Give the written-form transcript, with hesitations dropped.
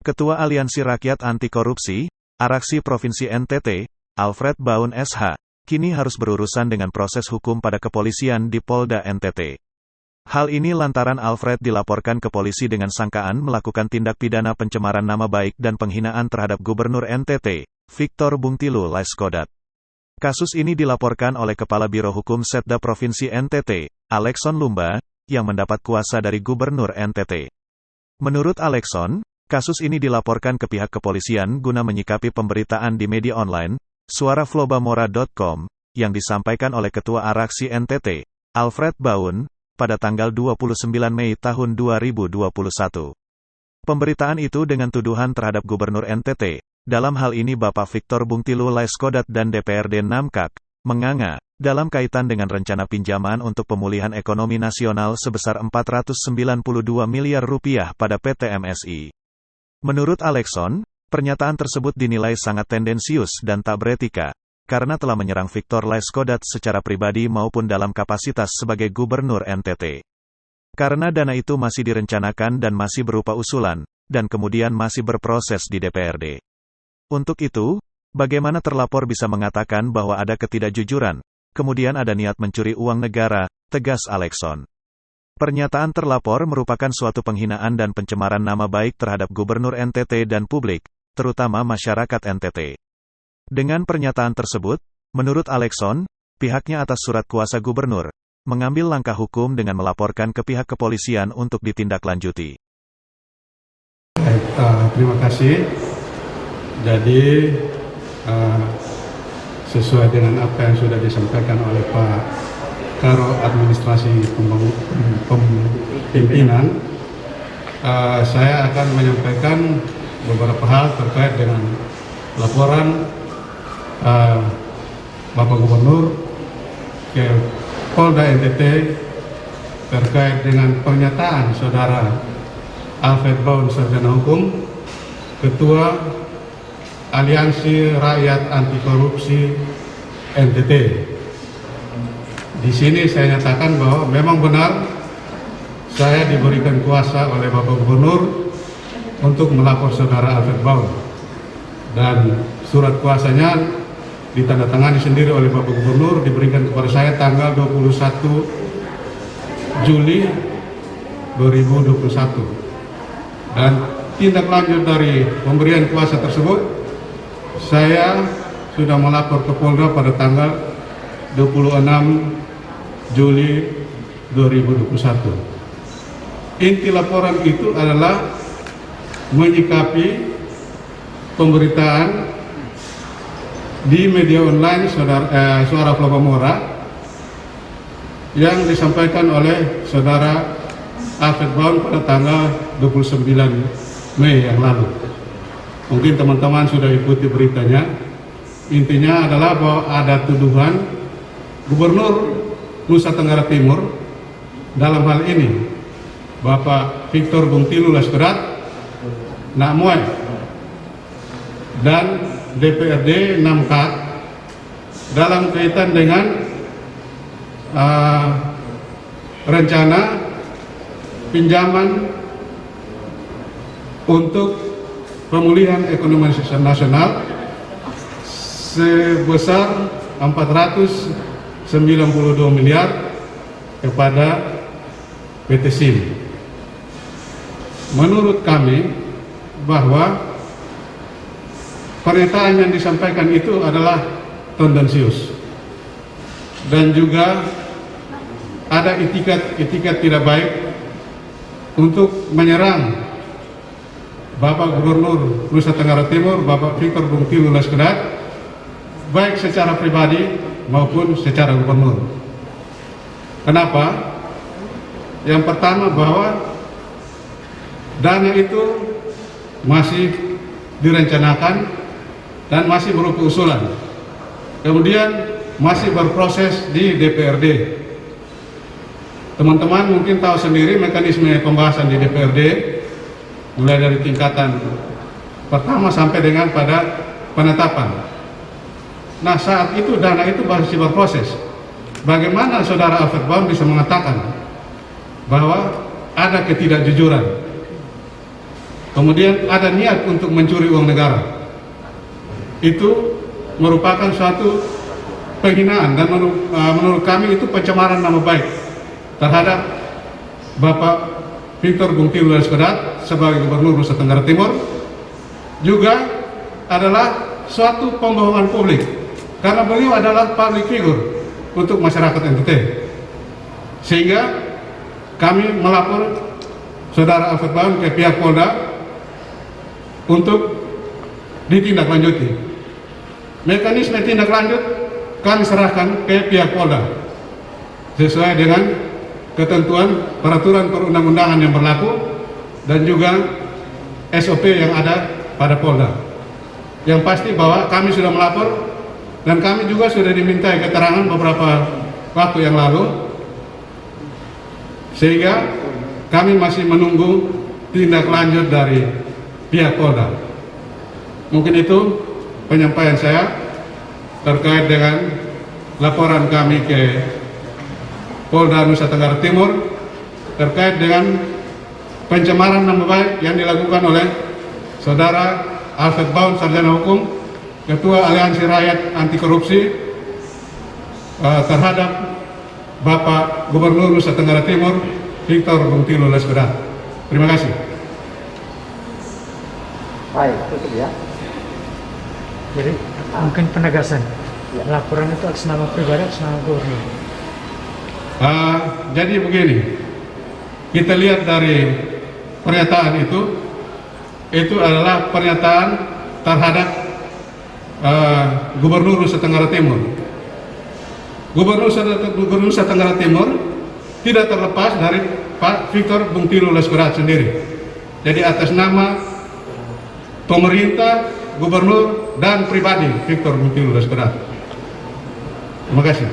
Ketua Aliansi Rakyat Anti Korupsi, Araksi Provinsi NTT, Alfred Baun SH, kini harus berurusan dengan proses hukum pada kepolisian di Polda NTT. Hal ini lantaran Alfred dilaporkan ke polisi dengan sangkaan melakukan tindak pidana pencemaran nama baik dan penghinaan terhadap Gubernur NTT, Victor Bungtilu Laiskodat. Kasus ini dilaporkan oleh Kepala Biro Hukum Setda Provinsi NTT, Alexson Lumba, yang mendapat kuasa dari Gubernur NTT. Menurut Alexson, kasus ini dilaporkan ke pihak kepolisian guna menyikapi pemberitaan di media online, suaraflobamora.com, yang disampaikan oleh Ketua Araksi NTT, Alfred Baun, pada tanggal 29 Mei tahun 2021. Pemberitaan itu dengan tuduhan terhadap Gubernur NTT, dalam hal ini Bapak Victor Bungtilu Laiskodat dan DPRD Namkak, menganga, dalam kaitan dengan rencana pinjaman untuk pemulihan ekonomi nasional sebesar Rp492 miliar pada PT MSI. Menurut Alexson, pernyataan tersebut dinilai sangat tendensius dan tak beretika, karena telah menyerang Victor Laiskodat secara pribadi maupun dalam kapasitas sebagai Gubernur NTT. Karena dana itu masih direncanakan dan masih berupa usulan, dan kemudian masih berproses di DPRD. Untuk itu, bagaimana terlapor bisa mengatakan bahwa ada ketidakjujuran, kemudian ada niat mencuri uang negara, tegas Alexson. Pernyataan terlapor merupakan suatu penghinaan dan pencemaran nama baik terhadap Gubernur NTT dan publik, terutama masyarakat NTT. Dengan pernyataan tersebut, menurut Alexson, pihaknya atas surat kuasa gubernur, mengambil langkah hukum dengan melaporkan ke pihak kepolisian untuk ditindaklanjuti. Baik, terima kasih. Jadi, sesuai dengan apa yang sudah disampaikan oleh Pak Karo Administrasi Pimpinan, saya akan menyampaikan beberapa hal terkait dengan laporan Bapak Gubernur ke Polda NTT terkait dengan pernyataan Saudara Alfred Baun Sarjana Hukum, Ketua Aliansi Rakyat Anti Korupsi NTT. Di sini saya nyatakan bahwa memang benar saya diberikan kuasa oleh Bapak Gubernur untuk melapor Saudara Alfred Baun, dan surat kuasanya ditandatangani sendiri oleh Bapak Gubernur, diberikan kepada saya tanggal 21 Juli 2021. Dan tindak lanjut dari pemberian kuasa tersebut, saya sudah melapor ke Polda pada tanggal 26 Juli 2021. Inti laporan itu adalah menyikapi pemberitaan di media online Suara Flobamora yang disampaikan oleh Saudara Alfred Baun pada tanggal 29 Mei yang lalu. Mungkin teman-teman sudah ikuti beritanya. Intinya adalah bahwa ada tuduhan Gubernur Nusa Tenggara Timur, dalam hal ini Bapak Victor Bungtilu Laiskodat, Nakmoy, dan DPRD Namkak dalam kaitan dengan rencana pinjaman untuk pemulihan ekonomi nasional sebesar 492 miliar kepada PT SIM. Menurut kami bahwa pernyataan yang disampaikan itu adalah tendensius dan juga ada etikat tidak baik untuk menyerang Bapak Gubernur Nusa Tenggara Timur, Bapak Victor Bungtilu Laiskodat, baik secara pribadi maupun secara gubernur. Kenapa? Yang pertama, bahwa dana itu masih direncanakan dan masih berupa usulan, kemudian masih berproses di DPRD. Teman-teman mungkin tahu sendiri mekanisme pembahasan di DPRD, mulai dari tingkatan pertama sampai dengan pada penetapan. Nah, saat itu dana itu masih berproses. Bagaimana Saudara Alfred Baun bisa mengatakan bahwa ada ketidakjujuran? kemudian ada niat untuk mencuri uang negara. Itu merupakan suatu penghinaan dan menurut kami itu pencemaran nama baik terhadap Bapak Victor Bung Tilu Laiskodat sebagai Gubernur Nusa Tenggara Timur. Juga adalah suatu pembohongan publik karena beliau adalah public figure untuk masyarakat NTT, sehingga kami melapor Saudara Alfred Baun ke pihak Polda untuk ditindaklanjuti. Mekanisme tindak lanjut kami serahkan ke pihak Polda sesuai dengan ketentuan peraturan perundang-undangan yang berlaku dan juga SOP yang ada pada Polda. Yang pasti bahwa kami sudah melapor dan kami juga sudah dimintai keterangan beberapa waktu yang lalu, sehingga kami masih menunggu tindak lanjut dari pihak Polda. Mungkin itu penyampaian saya terkait dengan laporan kami ke Polda Nusa Tenggara Timur terkait dengan pencemaran nama baik yang dilakukan oleh Saudara Alfred Baun, Sarjana Hukum, Ketua Aliansi Rakyat Anti Korupsi, terhadap Bapak Gubernur Nusa Tenggara Timur Victor Bung Tilu Laiskodat. Terima kasih. Baik, tutup ya. Jadi mungkin penegasan laporan itu atas nama pribadi, atas nama gubernur. Jadi begini, kita lihat dari pernyataan itu adalah pernyataan terhadap Gubernur Nusa Tenggara Timur. Gubernur Nusa Tenggara Timur tidak terlepas dari Pak Victor Bung Tilu Laiskodat sendiri. Jadi atas nama pemerintah, gubernur, dan pribadi Victor Bung Tilu Laiskodat. Terima kasih.